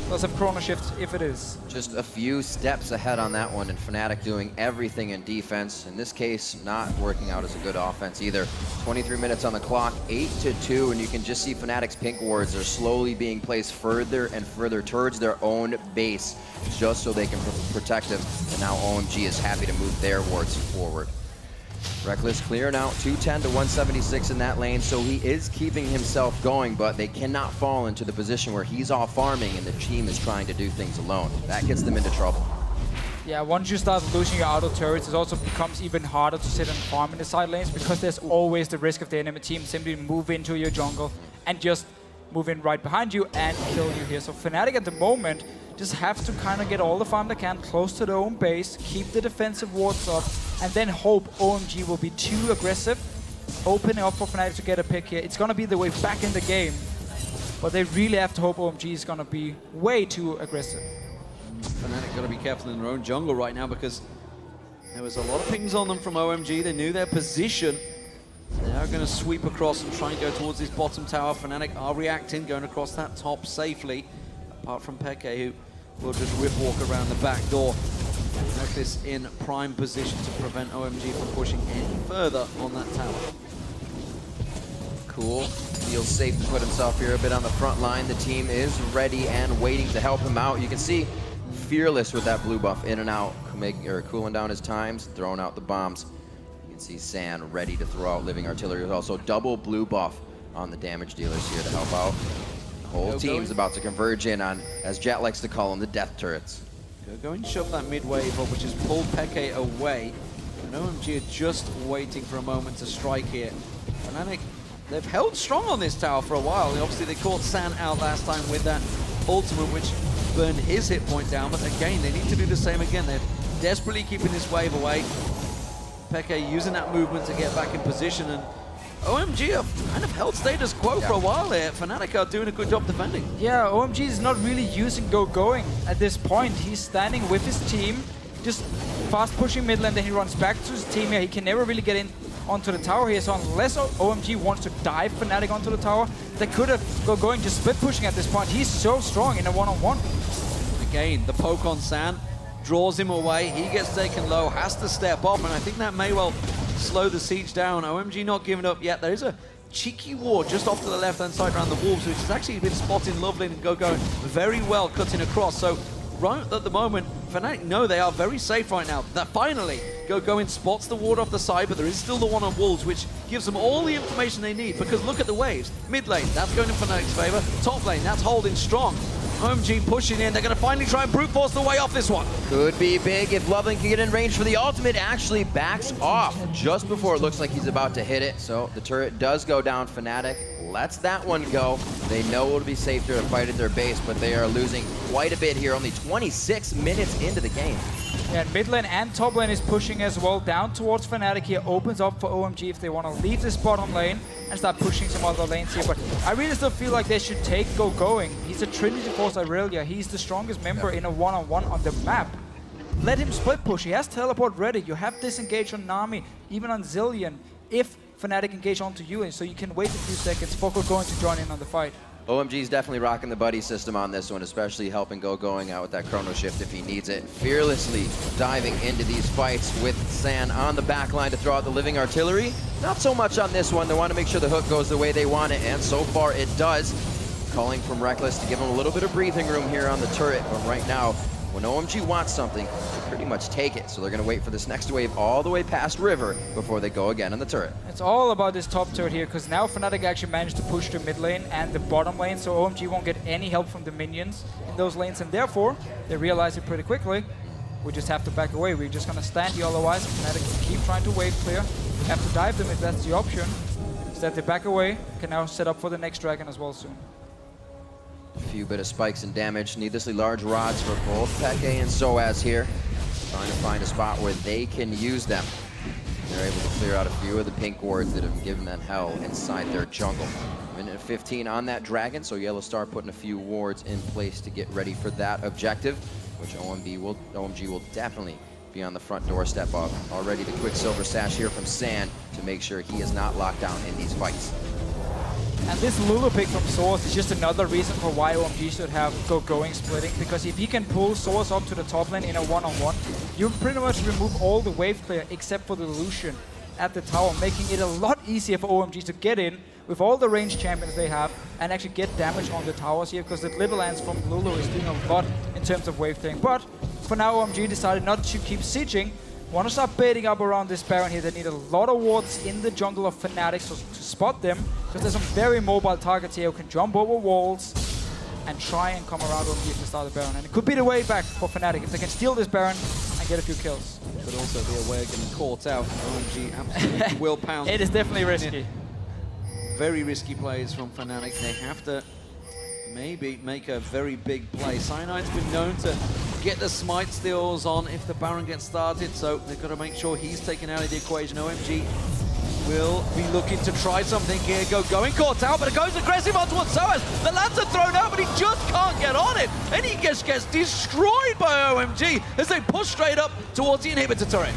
Speaker 2: Does have Chrono Shift if it is. Just
Speaker 3: a few steps ahead on that one, and Fnatic doing everything in defense. In this case, not working out as a good offense either. 23 minutes on the clock, 8-2, and you can just see Fnatic's pink wards are slowly being placed further and further towards their own base, just so they can protect them. And now OMG is happy to move their wards forward. Rekkles clearing out 210 to 176 in that lane, so he is keeping himself going, but they cannot fall into the position where he's all farming and the team is trying to do things alone. That gets them into trouble.
Speaker 2: Yeah, once you start losing your auto turrets, it also becomes even harder to sit and farm in the side lanes, because there's always the risk of the enemy team simply move into your jungle and just move in right behind you and kill you here. So Fnatic at the moment just have to kind of get all the farm they can close to their own base, keep the defensive wards up, and then hope OMG will be too aggressive, opening up for Fnatic to get a pick here. It's going to be the way back in the game, but they really have to hope OMG is going to be way too aggressive.
Speaker 1: Fnatic got to be careful in their own jungle right now, because There was a lot of pings on them from OMG. They knew their position. They are going to sweep across and try and go towards this bottom tower. Fnatic are reacting, going across that top safely. Apart from Peke, who will just rip walk around the back door. Rekkles in prime position to prevent OMG from pushing any further on that tower.
Speaker 3: Cool. Feels safe to put himself here a bit on the front line. The team is ready and waiting to help him out. You can see fearless with that blue buff in and out, cooling down his times, throwing out the bombs. You can see San ready to throw out living artillery. There's also double blue buff on the damage dealers here to help out. The whole team's about to converge in on, as Jet likes to call them, the death turrets.
Speaker 1: Going to shove that mid wave up, which has pulled Peke away. And OMG are just waiting for a moment to strike here. Fnatic, they've held strong on this tower for a while. Obviously, they caught San out last time with that ultimate, which burned his hit point down. But again, they need to do the same again. They're desperately keeping this wave away. Peke using that movement to get back in position. And OMG have kind of held status quo for a while here. Fnatic are doing a good job defending.
Speaker 2: Yeah, OMG is not really using Gogoing at this point. He's standing with his team, just fast pushing mid lane, then he runs back to his team here. He can never really get in onto the tower here, so unless OMG wants to dive Fnatic onto the tower, they could have Gogoing just split pushing at this point. He's so strong in a one-on-one.
Speaker 1: Again, the poke on San draws him away. He gets taken low, has to step up, and I think that may well slow the siege down. OMG not giving up yet. There is a cheeky ward just off to the left-hand side around the wolves, which has actually been spotting LoveLing and Gogoing very well, cutting across. So right at the moment, Fnatic know they are very safe right now. That finally, Gogoing spots the ward off the side, but there is still the one on wolves, which gives them all the information they need, because look at the waves. Mid lane, that's going in Fnatic's favor. Top lane, that's holding strong. OMG pushing in. They're going to finally try and brute force the way off this one.
Speaker 3: Could be big if LoveLing can get in range for the ultimate. Actually backs off just before it looks like he's about to hit it. So the turret does go down. Fnatic lets that one go. They know it'll be safer to fight at their base, but they are losing quite a bit here. Only 26 minutes into the game.
Speaker 2: Yeah, and mid lane and top lane is pushing as well down towards Fnatic here. Opens up for OMG if they want to leave this bottom lane and start pushing some other lanes here. But I really still feel like they should take Gogoing. He's a Trinity Force Irelia. He's the strongest member in a one-on-one on the map. Let him split push. He has teleport ready. You have disengage on Nami, even on Zilean, if Fnatic engage onto you, and so you can wait a few seconds for Gogoing to join in on the fight.
Speaker 3: OMG is definitely rocking the buddy system on this one, especially helping Gogoing out with that chrono shift if he needs it. Fearlessly diving into these fights with San on the back line to throw out the living artillery. Not so much on this one. They want to make sure the hook goes the way they want it, and so far it does. Calling from Rekkles to give him a little bit of breathing room here on the turret, but right now, when OMG wants something, they pretty much take it. So they're going to wait for this next wave all the way past River before they go again on the turret.
Speaker 2: It's all about this top turret here, because now Fnatic actually managed to push the mid lane and the bottom lane, so OMG won't get any help from the minions in those lanes, and therefore, they realize it pretty quickly. We just have to back away. We're just going to stand here otherwise. Fnatic can keep trying to wave clear. We have to dive them if that's the option. Instead, they back away. Can now set up for the next dragon as well soon.
Speaker 3: A few bit of spikes and damage. Needlessly large rods for both Peke and sOAZ here. Trying to find a spot where they can use them. They're able to clear out a few of the pink wards that have given them hell inside their jungle. Minute 15 on that dragon, so YellOwStaR putting a few wards in place to get ready for that objective, which OMG will definitely be on the front doorstep of. Already the Quicksilver Sash here from San to make sure he is not locked down in these fights.
Speaker 2: And this Lulu pick from sOAZ is just another reason for why OMG should have Gogoing splitting, because if he can pull sOAZ up to the top lane in a one-on-one, you pretty much remove all the wave clear except for the Lucian at the tower, making it a lot easier for OMG to get in with all the ranged champions they have and actually get damage on the towers here, because the Little Lance from Lulu is doing a lot in terms of wave clearing. But for now, OMG decided not to keep sieging. Want to start baiting up around this Baron here. They need a lot of wards in the jungle of Fnatic so to spot them, because there's some very mobile targets here who can jump over walls and try and come around OMG if they start the Baron. And it could be the way back for Fnatic if they can steal this Baron and get a few kills.
Speaker 1: But also be aware of getting caught out. OMG absolutely will pound.
Speaker 2: It is definitely risky.
Speaker 1: Very risky plays from Fnatic. They have to maybe make a very big play. Cyanide's been known to get the smite steals on if the Baron gets started, so they've got to make sure he's taken out of the equation. OMG will be looking to try something here. Going caught out, but it goes aggressive on towards sOAZ. The lands are thrown out, but he just can't get on it. And he gets destroyed by OMG as they push straight up towards the inhibitor turret.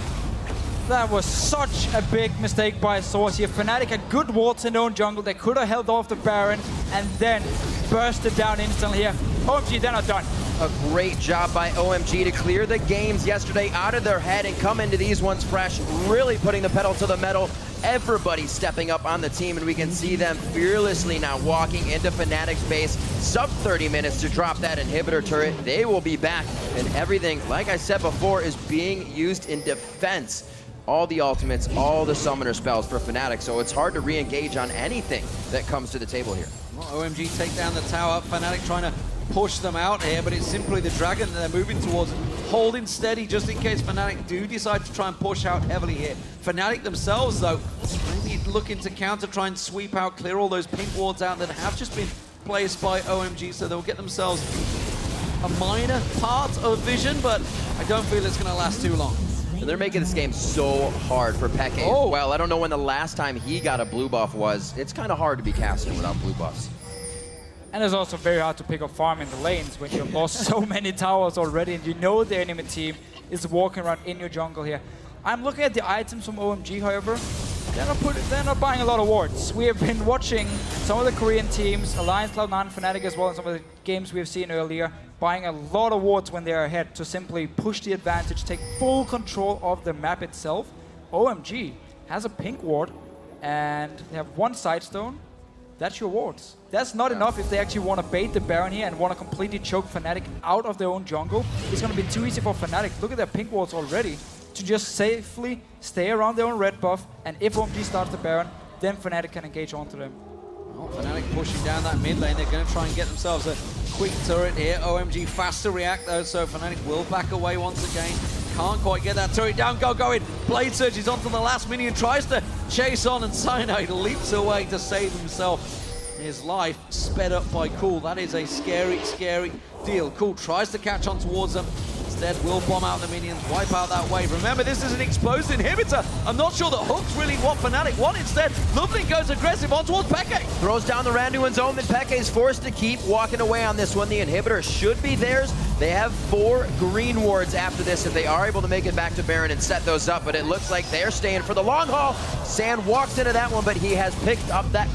Speaker 2: That was such a big mistake by sOAZ here. Fnatic had good wards in their own jungle. They could have held off the Baron and then bursted down instantly here. OMG, they're not done.
Speaker 3: A great job by OMG to clear the games yesterday out of their head and come into these ones fresh, really putting the pedal to the metal. Everybody stepping up on the team, and we can see them fearlessly now walking into Fnatic's base. Sub 30 minutes to drop that inhibitor turret. They will be back, and everything, like I said before, is being used in defense. All the ultimates, all the summoner spells for Fnatic, so it's hard to re-engage on anything that comes to the table here.
Speaker 1: Well, OMG take down the tower. Fnatic trying to push them out here, but it's simply the dragon that they're moving towards, holding steady just in case Fnatic do decide to try and push out heavily here. Fnatic themselves, though, maybe looking to counter, try and sweep out, clear all those pink wards out that have just been placed by OMG, so they'll get themselves a minor part of vision, but I don't feel it's going to last too long.
Speaker 3: And they're making this game so hard for PeKe as well. I don't know when the last time he got a blue buff was. It's kind of hard to be casting without blue buffs.
Speaker 2: And it's also very hard to pick up farm in the lanes when you've lost so many towers already and you know the enemy team is walking around in your jungle here. I'm looking at the items from OMG, however. They're not buying a lot of wards. We have been watching some of the Korean teams, Alliance, Cloud9, Fnatic as well, and some of the games we've seen earlier, buying a lot of wards when they're ahead to simply push the advantage, take full control of the map itself. OMG has a pink ward, and they have one side stone. That's your wards. That's not enough if they actually want to bait the Baron here and want to completely choke Fnatic out of their own jungle. It's going to be too easy for Fnatic. Look at their pink wards already to just safely stay around their own red buff, and if OMG starts the Baron, then Fnatic can engage onto them.
Speaker 1: Well, Fnatic pushing down that mid lane. They're going to try and get themselves a quick turret here. OMG fast to react though, so Fnatic will back away once again. Can't quite get that turret down. Gogoing. Blade surges onto the last minion, tries to chase on, and Cyanide leaps away to save himself. His life sped up by Cool. That is a scary, scary deal. Cool tries to catch on towards them. Instead, will bomb out the minions, wipe out that wave. Remember, this is an exposed inhibitor. I'm not sure that Hook's really what Fnatic want. Instead, LoveLing goes aggressive on towards PeKe.
Speaker 3: Throws down the Randuin's Omen, and PeKe is forced to keep walking away on this one. The inhibitor should be theirs. They have 4 green wards after this if they are able to make it back to Baron and set those up, but it looks like they're staying for the long haul. Sand walks into that one, but he has picked up that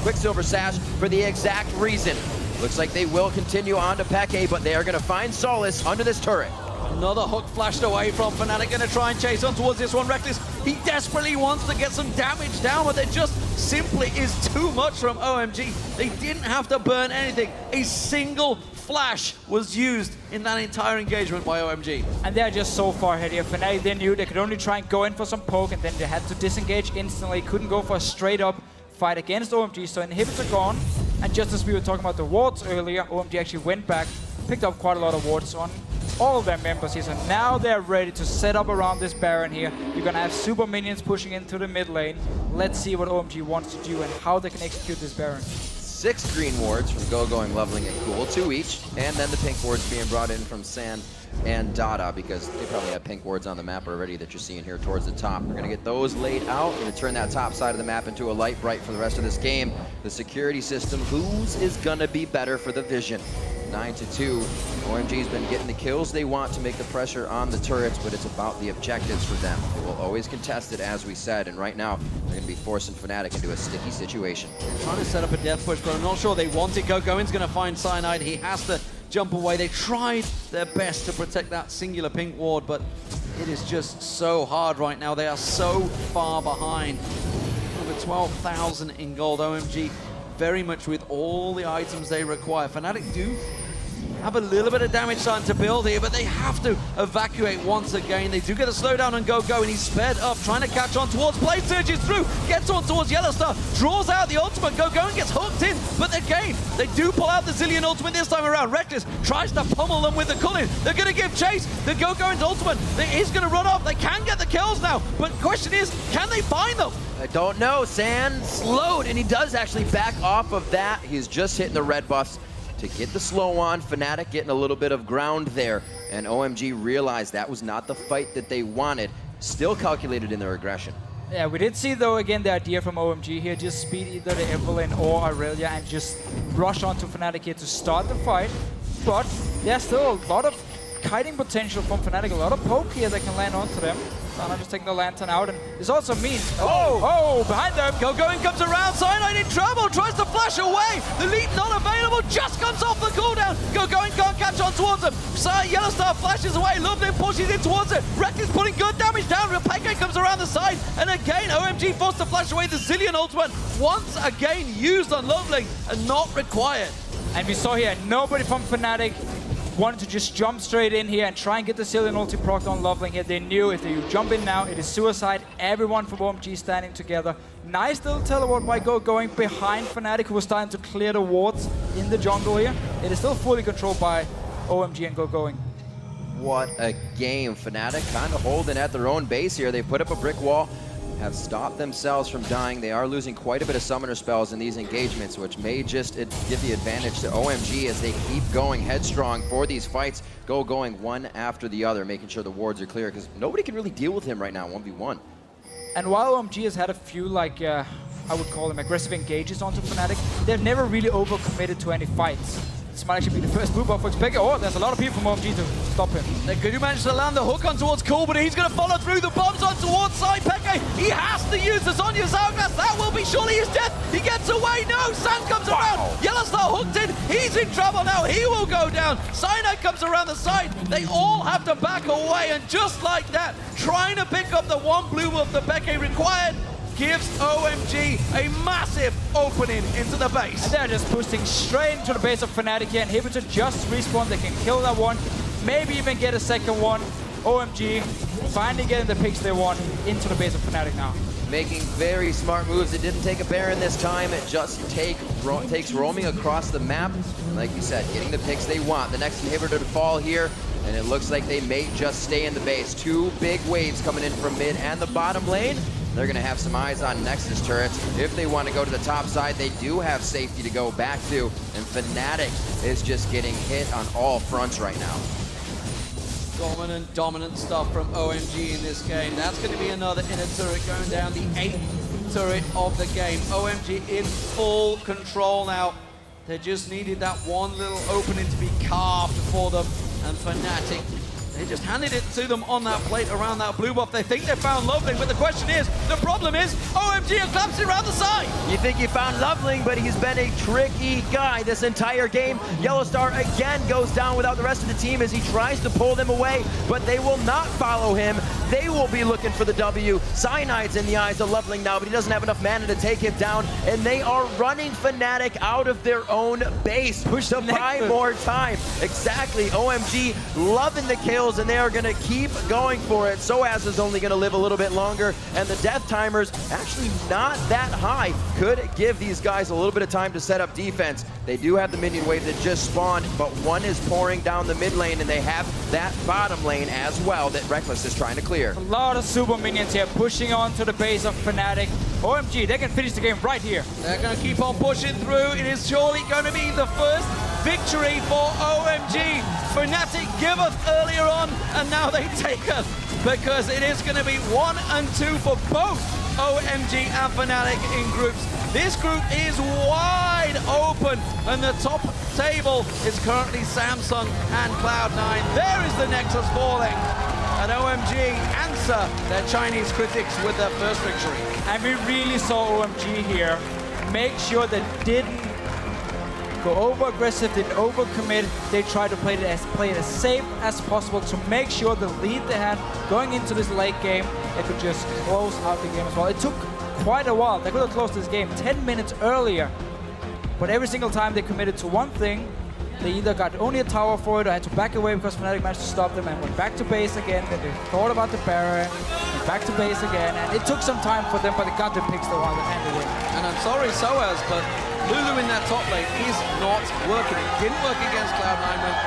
Speaker 3: Quicksilver Sash for the exact reason. Looks like they will continue on to PeKe, but they are going to find solace under this turret.
Speaker 1: Another hook flashed away from Fnatic, going to try and chase on towards this one. Rekkles, he desperately wants to get some damage down, but there just simply is too much from OMG. They didn't have to burn anything. A single flash was used in that entire engagement by OMG.
Speaker 2: And they're just so far ahead here. Fnatic, they knew they could only try and go in for some poke, and then they had to disengage instantly. Couldn't go for a straight up fight against OMG, so inhibitors are gone. And just as we were talking about the wards earlier, OMG actually went back, picked up quite a lot of wards on all of their members here. So now they're ready to set up around this Baron here. You're going to have super minions pushing into the mid lane. Let's see what OMG wants to do and how they can execute this Baron.
Speaker 3: 6 green wards from Gogoing, LoveLing, and Cool, 2 each. And then the pink wards being brought in from Sand and Dada, because they probably have pink wards on the map already that you're seeing here towards the top. We're going to get those laid out. We're going to turn that top side of the map into a light bright for the rest of this game. The security system, whose is going to be better for the vision? 9-2. OMG's been getting the kills they want to make the pressure on the turrets, but it's about the objectives for them. They will always contest it, as we said, and right now they're going to be forcing Fnatic into a sticky situation.
Speaker 1: Trying to set up a death push, but I'm not sure they want it. Gogoing's going to find Cyanide. He has to jump away. They tried their best to protect that singular pink ward, but it is just so hard right now. They are so far behind. Over 12,000 in gold. OMG very much with all the items they require. Fnatic do have a little bit of damage starting to build here, but they have to evacuate once again. They do get a slowdown on Gogo, and he's sped up, trying to catch on towards Blade, surges through, gets on towards YellOwStaR, draws out the ultimate. Gogo and gets hooked in, but again, they do pull out the Zilean ultimate this time around. Rekkles tries to pummel them with the Cullen. They're going to give chase. The Gogoing's ultimate is going to run off. They can get the kills now, but the question is, can they find them?
Speaker 3: I don't know. Sand slowed, and he does actually back off of that. He's just hitting the red buffs to get the slow on. Fnatic getting a little bit of ground there, and OMG realized that was not the fight that they wanted. Still calculated in their aggression.
Speaker 2: Yeah, we did see though again the idea from OMG here, just speed either the Evelyn or Irelia and just rush onto Fnatic here to start the fight. But there's still a lot of kiting potential from Fnatic, a lot of poke here that can land onto them. Sana just taking the Lantern out, and this also means... Oh, behind them!
Speaker 1: Gogoing comes around, Cyanide in trouble, tries to flash away. The lead not available, just comes off the cooldown. Gogoing can't catch on towards him. YellOwStaR flashes away, LoveLing pushes in towards it. Rekkles putting good damage down, xPeke comes around the side, and again, OMG forced to flash away the Zilean ultimate. Once again used on LoveLing and not required.
Speaker 2: And we saw here, nobody from Fnatic wanted to just jump straight in here and try and get the Zilean ulti procced on LoveLing here. They knew if they jump in now, it is suicide. Everyone from OMG standing together. Nice little teleport by Gogoing behind Fnatic, who was starting to clear the wards in the jungle here. It is still fully controlled by OMG and Gogoing.
Speaker 3: What a game. Fnatic kind of holding at their own base here. They put up a brick wall, have stopped themselves from dying. They are losing quite a bit of summoner spells in these engagements, which may just give the advantage to OMG as they keep going headstrong for these fights. Gogoing one after the other, making sure the wards are clear, because nobody can really deal with him right now, 1v1.
Speaker 2: And while OMG has had a few, like, I would call them aggressive engages onto Fnatic, they've never really overcommitted to any fights. This might actually be the first move off for xPeke. Oh, there's a lot of people from OMG to stop him.
Speaker 1: They could manage to land the hook on towards Cool, but he's going to follow through the bombs on towards xPeke. He has to use the Zhonya's Hourglass. That will be surely his death. He gets away. No, Sand comes around. YellOwStaR hooked in. He's in trouble now. He will go down. Cyanide comes around the side. They all have to back away, and just like that, trying to pick up the one blue buff that xPeke required, gives OMG a massive opening into the base.
Speaker 2: And they're just boosting straight into the base of Fnatic here. Inhibitor just respawn. They can kill that one, maybe even get a second one. OMG finally getting the picks they want into the base of Fnatic now.
Speaker 3: Making very smart moves. It didn't take a Baron this time. It just takes roaming across the map. And like you said, getting the picks they want. The next inhibitor to fall here, and it looks like they may just stay in the base. Two big waves coming in from mid and the bottom lane. They're going to have some eyes on Nexus turrets. If they want to go to the top side, they do have safety to go back to. And Fnatic is just getting hit on all fronts right now.
Speaker 1: Dominant stuff from OMG in this game. That's going to be another inner turret going down, the 8th turret of the game. OMG in full control now. They just needed that one little opening to be carved for them. And Fnatic, they just handed it to them on that plate around that blue buff. They think they found LoveLing, but the question is, the problem is, OMG are collapsing around the side.
Speaker 3: You think you found LoveLing, but he's been a tricky guy this entire game. YellOwStaR again goes down without the rest of the team as he tries to pull them away, but they will not follow him. They will be looking for the W. Cyanide's in the eyes of LoveLing now, but he doesn't have enough mana to take him down, and they are running Fnatic out of their own base. Push to buy more time. Exactly, OMG loving the kills, and they are going to keep going for it. sOAZ is only going to live a little bit longer, and the death timers actually not that high. Could give these guys a little bit of time to set up defense. They do have the minion wave that just spawned, but one is pouring down the mid lane, and they have that bottom lane as well that Rekkles is trying to clear.
Speaker 2: A lot of super minions here pushing on to the base of Fnatic. OMG, they can finish the game right here.
Speaker 1: They're going to keep on pushing through. It is surely going to be the first victory for OMG. Fnatic give us earlier on, and now they take us, because it is going to be 1 and 2 for both OMG and Fnatic in groups. This group is wide open, and the top table is currently Samsung and Cloud9. There is the Nexus falling, and OMG answer their Chinese critics with their first victory.
Speaker 2: And we really saw OMG here make sure they didn't go over aggressive, didn't overcommit. They tried to play it as safe as possible to make sure the lead they had going into this late game, they could just close out the game as well. It took quite a while. They could have closed this game 10 minutes earlier, but every single time they committed to one thing, they either got only a tower for it or had to back away because Fnatic managed to stop them and went back to base again. Then they thought about the Baron, went back to base again, and it took some time for them, but they got the picks they wanted and they win.
Speaker 1: And I'm sorry, sOAZ, but Lulu in that top lane is not working. It didn't work against Cloud9, went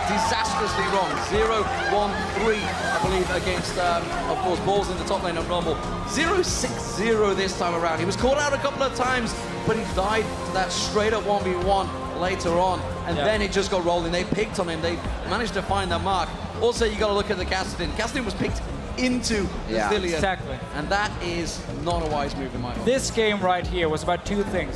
Speaker 1: disastrously wrong. 0-1-3, I believe, against, of course, Balls in the top lane on Rumble. 0-6-0 this time around. He was caught out a couple of times, but he died to that straight up 1v1 later on, and then it just got rolling. They picked on him. They managed to find their mark. Also, you got to look at the Kassadin. Kassadin was picked into the Zilean.
Speaker 2: Exactly.
Speaker 1: And that is not a wise move in my opinion.
Speaker 2: This game right here was about two things.